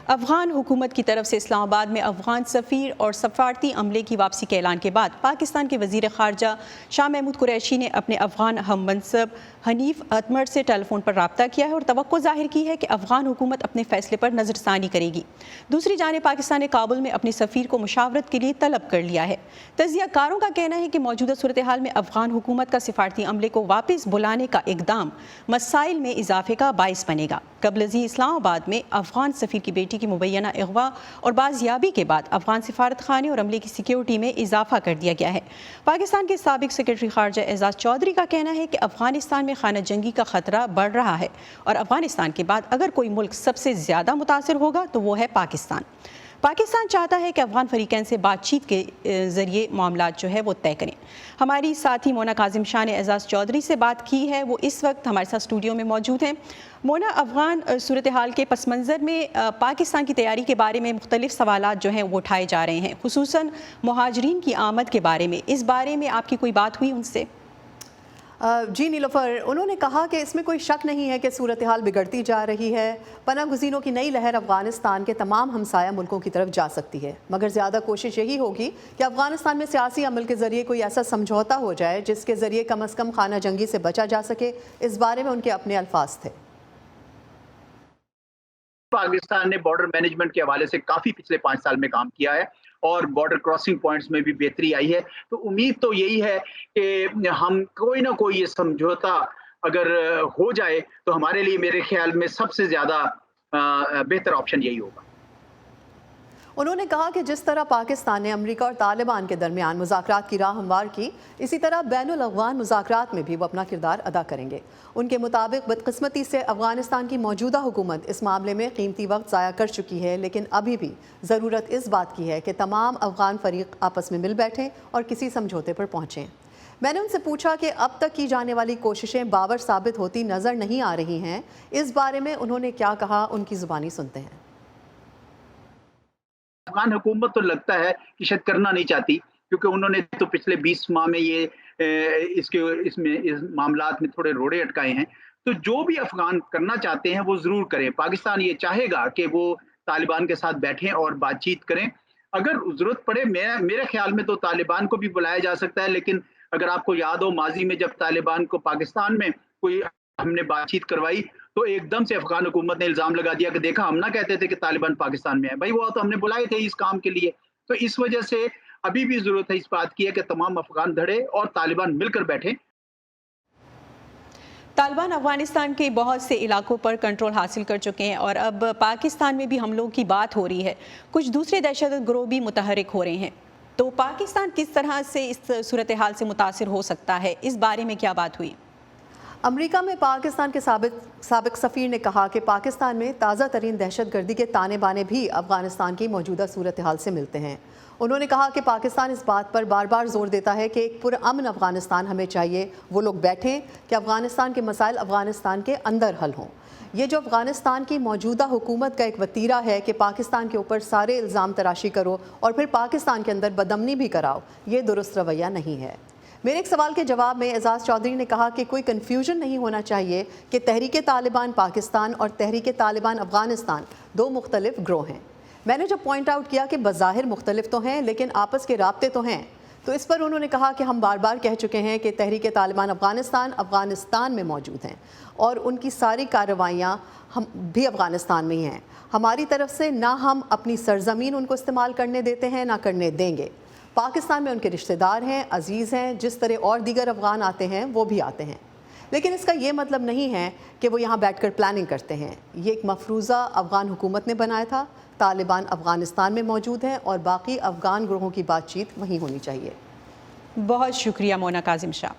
افغان حکومت کی طرف سے اسلام آباد میں افغان سفیر اور سفارتی عملے کی واپسی کے اعلان کے بعد پاکستان کے وزیر خارجہ شاہ محمود قریشی نے اپنے افغان ہم منصب حنیف اتمر سے ٹیلی فون پر رابطہ کیا ہے اور توقع ظاہر کی ہے کہ افغان حکومت اپنے فیصلے پر نظر ثانی کرے گی۔ دوسری جانب پاکستان نے کابل میں اپنے سفیر کو مشاورت کے لیے طلب کر لیا ہے۔ تجزیہ کاروں کا کہنا ہے کہ موجودہ صورتحال میں افغان حکومت کا سفارتی عملے کو واپس بلانے کا اقدام مسائل میں اضافے کا باعث بنے گا۔ قبل ازیں اسلام آباد میں افغان سفیر کی بیٹی کی مبینہ اغوا اور بازیابی کے بعد افغان سفارت خانے اور عملے کی سیکیورٹی میں اضافہ کر دیا گیا ہے۔ پاکستان کے سابق سیکرٹری خارجہ اعزاز چودھری کا کہنا ہے کہ افغانستان میں خانہ جنگی کا خطرہ بڑھ رہا ہے اور افغانستان کے بعد اگر کوئی ملک سب سے زیادہ متاثر ہوگا تو وہ ہے پاکستان۔ پاکستان چاہتا ہے کہ افغان فریقین سے بات چیت کے ذریعے معاملات جو ہے وہ طے کریں۔ ہماری ساتھی مونا کاظم شاہ نے اعزاز چودھری سے بات کی ہے، وہ اس وقت ہمارے ساتھ اسٹوڈیو میں موجود ہیں۔ مونا، افغان صورتحال کے پس منظر میں پاکستان کی تیاری کے بارے میں مختلف سوالات جو ہیں وہ اٹھائے جا رہے ہیں، خصوصاً مہاجرین کی آمد کے بارے میں۔ اس بارے میں آپ کی کوئی بات ہوئی ان سے؟ جی نیلوفر، انہوں نے کہا کہ اس میں کوئی شک نہیں ہے کہ صورتحال بگڑتی جا رہی ہے، پناہ گزینوں کی نئی لہر افغانستان کے تمام ہمسایہ ملکوں کی طرف جا سکتی ہے، مگر زیادہ کوشش یہی ہوگی کہ افغانستان میں سیاسی عمل کے ذریعے کوئی ایسا سمجھوتا ہو جائے جس کے ذریعے کم از کم خانہ جنگی سے بچا جا سکے۔ اس بارے میں ان کے اپنے الفاظ تھے۔ پاکستان نے بارڈر مینجمنٹ کے حوالے سے کافی پچھلے 5 سال میں کام کیا ہے اور بارڈر کراسنگ پوائنٹس میں بھی بہتری آئی ہے، تو امید تو یہی ہے کہ ہم کوئی نہ کوئی یہ سمجھوتا اگر ہو جائے تو ہمارے لیے میرے خیال میں سب سے زیادہ بہتر آپشن یہی ہوگا۔ انہوں نے کہا کہ جس طرح پاکستان نے امریکہ اور طالبان کے درمیان مذاکرات کی راہ ہموار کی، اسی طرح بین الاقوام مذاکرات میں بھی وہ اپنا کردار ادا کریں گے۔ ان کے مطابق بدقسمتی سے افغانستان کی موجودہ حکومت اس معاملے میں قیمتی وقت ضائع کر چکی ہے، لیکن ابھی بھی ضرورت اس بات کی ہے کہ تمام افغان فریق آپس میں مل بیٹھیں اور کسی سمجھوتے پر پہنچیں۔ میں نے ان سے پوچھا کہ اب تک کی جانے والی کوششیں باور ثابت ہوتی نظر نہیں آ رہی ہیں، اس بارے میں انہوں نے کیا کہا، ان کی زبانی سنتے ہیں۔ افغان حکومت تو لگتا ہے کہ شاید کرنا نہیں چاہتی، کیونکہ انہوں نے تو پچھلے 20 ماہ میں اس معاملات میں تھوڑے روڑے اٹکائے ہیں، تو جو بھی افغان کرنا چاہتے ہیں وہ ضرور کریں۔ پاکستان یہ چاہے گا کہ وہ طالبان کے ساتھ بیٹھیں اور بات چیت کریں، اگر ضرورت پڑے میرے خیال میں تو طالبان کو بھی بلایا جا سکتا ہے، لیکن اگر آپ کو یاد ہو ماضی میں جب طالبان کو پاکستان میں کوئی ہم نے بات چیت کروائی تو ایک دم سے افغان حکومت نے الزام لگا دیا کہ دیکھا ہم نہ کہتے تھے کہ طالبان پاکستان میں ہے، بھائی وہ تو ہم نے بلائے تھے اس کام کے لیے۔ تو اس وجہ سے ابھی بھی ضرورت ہے اس بات کی ہے کہ تمام افغان دھڑے اور طالبان مل کر بیٹھیں۔ طالبان افغانستان کے بہت سے علاقوں پر کنٹرول حاصل کر چکے ہیں اور اب پاکستان میں بھی حملوں کی بات ہو رہی ہے، کچھ دوسرے دہشت گروہ بھی متحرک ہو رہے ہیں، تو پاکستان کس طرح سے اس صورتحال سے متاثر ہو سکتا ہے، اس بارے میں کیا بات ہوئی؟ امریکہ میں پاکستان کے سابق سفیر نے کہا کہ پاکستان میں تازہ ترین دہشت گردی کے تانے بانے بھی افغانستان کی موجودہ صورتحال سے ملتے ہیں۔ انہوں نے کہا کہ پاکستان اس بات پر بار بار زور دیتا ہے کہ ایک پرامن افغانستان ہمیں چاہیے، وہ لوگ بیٹھیں کہ افغانستان کے مسائل افغانستان کے اندر حل ہوں۔ یہ جو افغانستان کی موجودہ حکومت کا ایک وتیرہ ہے کہ پاکستان کے اوپر سارے الزام تراشی کرو اور پھر پاکستان کے اندر بدامنی بھی کراؤ، یہ درست رویہ نہیں ہے۔ میرے ایک سوال کے جواب میں اعزاز چودھری نے کہا کہ کوئی کنفیوژن نہیں ہونا چاہیے کہ تحریک طالبان پاکستان اور تحریک طالبان افغانستان دو مختلف گروہ ہیں۔ میں نے جب پوائنٹ آؤٹ کیا کہ بظاہر مختلف تو ہیں لیکن آپس کے رابطے تو ہیں، تو اس پر انہوں نے کہا کہ ہم بار بار کہہ چکے ہیں کہ تحریک طالبان افغانستان میں موجود ہیں اور ان کی ساری کارروائیاں ہم بھی افغانستان میں ہی ہیں۔ ہماری طرف سے نہ ہم اپنی سرزمین ان کو استعمال کرنے دیتے ہیں نہ کرنے دیں گے۔ پاکستان میں ان کے رشتہ دار ہیں، عزیز ہیں، جس طرح اور دیگر افغان آتے ہیں وہ بھی آتے ہیں، لیکن اس کا یہ مطلب نہیں ہے کہ وہ یہاں بیٹھ کر پلاننگ کرتے ہیں۔ یہ ایک مفروضہ افغان حکومت نے بنایا تھا۔ طالبان افغانستان میں موجود ہیں اور باقی افغان گروہوں کی بات چیت وہیں ہونی چاہیے۔ بہت شکریہ مونا کاظم شاہ۔